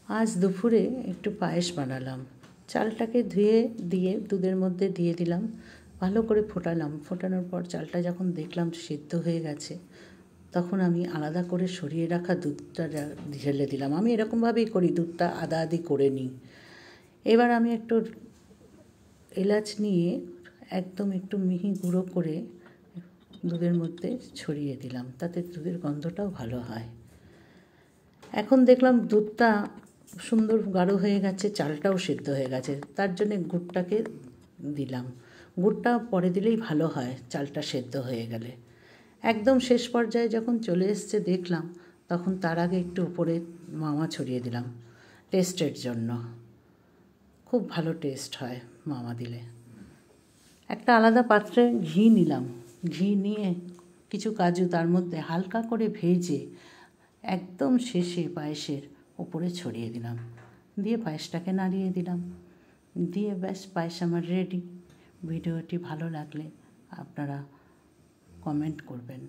আজ দুপুরে একটু পায়েস বানালাম। চালটাকে ধুয়ে দিয়ে দুধের মধ্যে দিয়ে দিলাম, ভালো করে ফোটালাম। ফোটানোর পর চালটা যখন দেখলাম সিদ্ধ হয়ে গেছে, তখন আমি আলাদা করে সরিয়ে রাখা দুধটা ঢেলে দিলাম। আমি এরকমভাবেই করি, দুধটা আদা আদি করে নিই। এবার আমি একটু এলাচ নিয়ে একদম একটু মিহি গুঁড়ো করে দুধের মধ্যে ছড়িয়ে দিলাম, তাতে দুধের গন্ধটাও ভালো হয়। এখন দেখলাম দুধটা সুন্দর গাঢ় হয়ে গেছে, চালটাও সিদ্ধ হয়ে গেছে, তার জন্যে গুড়টাকে দিলাম। গুড়টা পরে দিলেই ভালো হয় চালটা সেদ্ধ হয়ে গেলে। একদম শেষ পর্যায়ে যখন চলে এসছে দেখলাম, তখন তার আগে একটু উপরে মাওয়া ছড়িয়ে দিলাম টেস্টের জন্য। খুব ভালো টেস্ট হয় মাওয়া দিলে। একটা আলাদা পাত্রে ঘি নিলাম। ঘি নিয়ে কিছু কাজু তার মধ্যে হালকা করে ভেজে একদম শেষে পায়েসের ওপরে ছড়িয়ে দিলাম, দিয়ে পায়েসটাকে নাড়িয়ে দিলাম, দিয়ে ব্যাস পায়েস আমার রেডি। ভিডিওটি ভালো লাগলে আপনারা কমেন্ট করবেন।